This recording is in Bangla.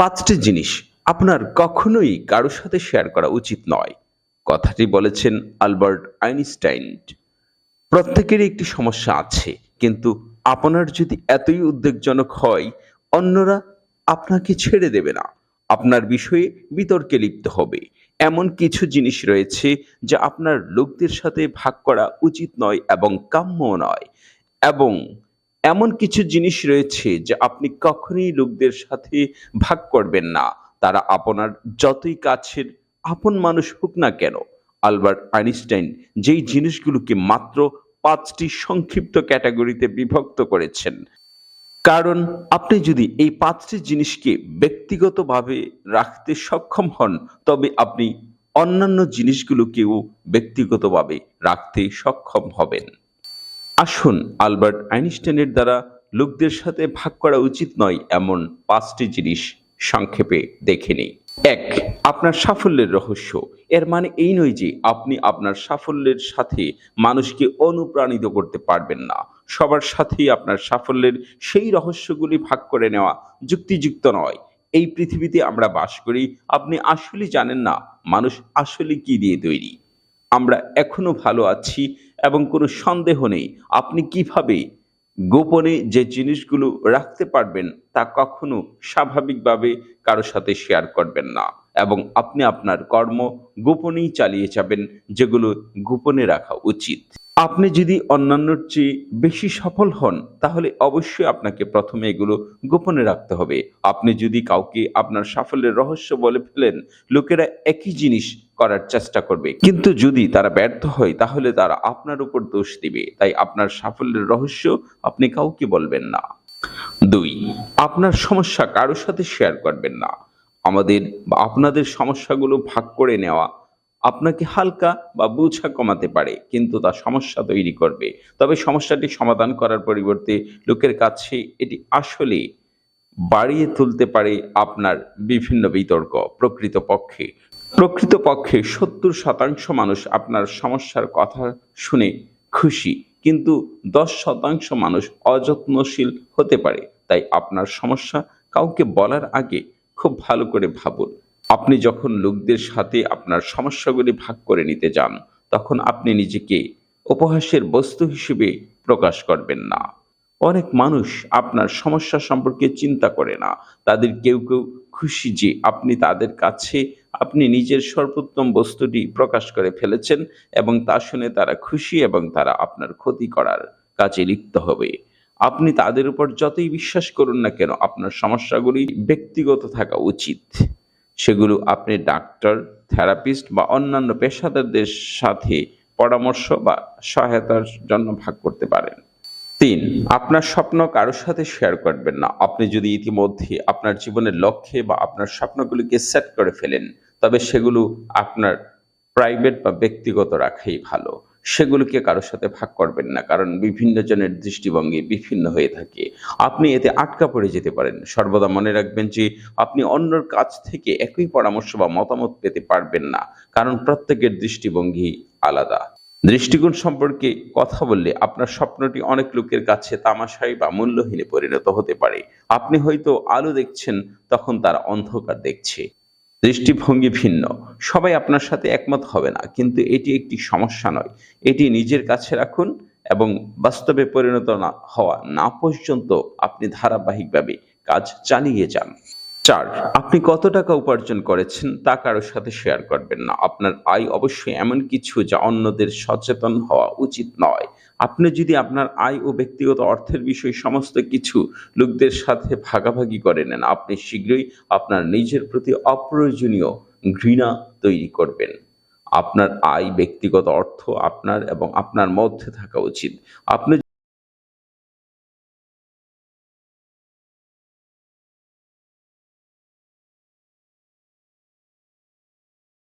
5টি জিনিস আপনার কখনোই কারো সাথে শেয়ার করা উচিত নয়। কথাটি বলেছেন আলবার্ট আইনস্টাইন। প্রত্যেকেরই একটি সমস্যা আছে, কিন্তু আপনার যদি এতই উদ্বেগজনক হয়, অন্যরা আপনাকে ছেড়ে দেবে না। আপনার বিষয়ে বিতর্কে লিপ্ত হবে। এমন কিছু জিনিস রয়েছে যা আপনার লোকদের সাথে ভাগ করা উচিত নয় এবং কাম্যও নয়। এবং এমন কিছু জিনিস রয়েছে যা আপনি কখনোই লোকদের সাথে ভাগ করবেন না। তারা আপনার যতই কাছের আপন মানুষ হোক না কেন। আলবার্ট আইনস্টাইন যেই জিনিসগুলোকে মাত্র 5টি সংক্ষিপ্ত ক্যাটাগরিতে বিভক্ত করেছেন। কারণ আপনি যদি এই 5টি জিনিসকে ব্যক্তিগতভাবে রাখতে সক্ষম হন, তবে আপনি অন্যান্য জিনিসগুলোকেও ব্যক্তিগতভাবে রাখতে সক্ষম হবেন। আসুন আলবার্ট আইনস্টাইনের দ্বারা লোকদের সাথে ভাগ করা উচিত নয় এমন 5টি জিনিস সংক্ষেপে দেখে নিই। 1. আপনার সাফল্যের রহস্য। এর মানে এই নয় যে আপনি আপনার সাফল্যের সাথে মানুষকে অনুপ্রাণিত করতে পারবেন না। সবার সাথেই আপনার সাফল্যের সেই রহস্যগুলি ভাগ করে নেওয়া যুক্তিযুক্ত নয়। এই পৃথিবীতে আমরা বাস করি, আপনি আসলেই জানেন না মানুষ আসলে কি দিয়ে তৈরি। আমরা এখনো ভালো আছি এবং কোনো সন্দেহ নেই আপনি কিভাবে গোপনে যে জিনিসগুলো রাখতে পারবেন তা কখনো স্বাভাবিকভাবে কারো সাথে শেয়ার করবেন না, এবং আপনি আপনার কর্ম গোপনেই চালিয়ে যাবেন যেগুলো গোপনে রাখা উচিত। আপনি যদি অন্যান্যর চেয়ে বেশি সফল হন, তাহলে অবশ্যই আপনাকে প্রথমে এগুলো গোপনে রাখতে হবে। আপনি যদি কাউকে আপনার সাফল্যের রহস্য বলে ফেলেন, লোকেরা একই জিনিস করার চেষ্টা করবে, কিন্তু যদি তারা ব্যর্থ হয় তাহলে তারা আপনার উপর দোষ দিবে। তাই আপনার সাফল্যের রহস্য আপনি কাউকে বলবেন না। 2. আপনার সমস্যা কারো সাথে শেয়ার করবেন না। আমাদের বা আপনাদের সমস্যাগুলো ভাগ করে নেওয়া আপনাকে হালকা বা বোঝা কমাতে পারে, কিন্তু তা সমস্যা তৈরি করবে। তবে সমস্যাটি সমাধান করার পরিবর্তে লোকের কাছে এটি আসলে বাড়িয়ে তুলতে পারে আপনার বিভিন্ন বিতর্ক। প্রকৃতপক্ষে 70% মানুষ আপনার সমস্যার কথা শুনে খুশি, কিন্তু 10% মানুষ অযত্নশীল হতে পারে। তাই আপনার সমস্যা কাউকে বলার আগে খুব ভালো করে ভাবুন। আপনি যখন লোকদের সাথে আপনার সমস্যাগুলি ভাগ করে নিতে যান, তখন আপনি নিজেকে উপহাসের বস্তু হিসেবে প্রকাশ করবেন না। অনেক মানুষ আপনার সমস্যা সম্পর্কে চিন্তা করে না। তাদের কেউ খুশি যে আপনি তাদের কাছে আপনি নিজের সর্বোত্তম বস্তুটি প্রকাশ করে ফেলেছেন, এবং তা শুনে তারা খুশি এবং তারা আপনার ক্ষতি করার কাজে লিপ্ত হবে। আপনি তাদের উপর যতই বিশ্বাস করুন না কেন, আপনার সমস্যাগুলি ব্যক্তিগত থাকা উচিত। সেগুলো আপনি ডাক্তার, থেরাপিস্ট বা অন্যান্য পেশাদারদের সাথে পরামর্শ বা সহায়তার জন্য ভাগ করতে পারেন। 3. আপনার স্বপ্ন কারো সাথে শেয়ার করবেন না। আপনি যদি ইতিমধ্যে আপনার জীবনের লক্ষ্যে বা আপনার স্বপ্নগুলিকে সেট করে ফেলেন, তবে সেগুলো আপনার প্রাইভেট বা ব্যক্তিগত রাখাই ভালো। সেগুলোকে কারো সাথে ভাগ করবেন না, কারণ বিভিন্ন জনের দৃষ্টিভঙ্গি বিভিন্ন হয়ে থাকে। আপনি এতে আটকা পড়ে যেতে পারেন। সর্বদা মনে রাখবেন যে আপনি অন্যর কাছ থেকে একই পরামর্শ বা মতামত পেতে পারবেন না, কারণ প্রত্যেকের দৃষ্টিভঙ্গি আলাদা। দৃষ্টিকোণ সম্পর্কে কথা বললে আপনার স্বপ্নটি অনেক লোকের কাছে তামাশাই বা মূল্যহীনে পরিণত হতে পারে। আপনি হয়তো আলো দেখছেন, তখন তারা অন্ধকার দেখছে। দৃষ্টিভঙ্গি ভিন্ন, সবাই আপনার সাথে একমত হবে না, কিন্তু এটি একটি সমস্যা নয়। এটি নিজের কাছে রাখুন এবং বাস্তবে পরিণত না হওয়া না পর্যন্ত আপনি ধারাবাহিকভাবে কাজ চালিয়ে যান। 4. আপনি কত টাকা উপার্জন করেছেন তা কারোর সাথে শেয়ার করবেন না। আপনার আয় অবশ্যই এমন কিছু যা অন্যদের সচেতন হওয়া উচিত নয়। আপনি যদি আপনার আয় ও ব্যক্তিগত অর্থের বিষয়ে সমস্ত কিছু লোকদের সাথে ভাগাভাগি করে নেন, আপনি শীঘ্রই আপনার নিজের প্রতি অপ্রয়োজনীয় ঘৃণা তৈরি করবেন। আপনার আয়, ব্যক্তিগত অর্থ আপনার এবং আপনার মধ্যে থাকা উচিত। আপনি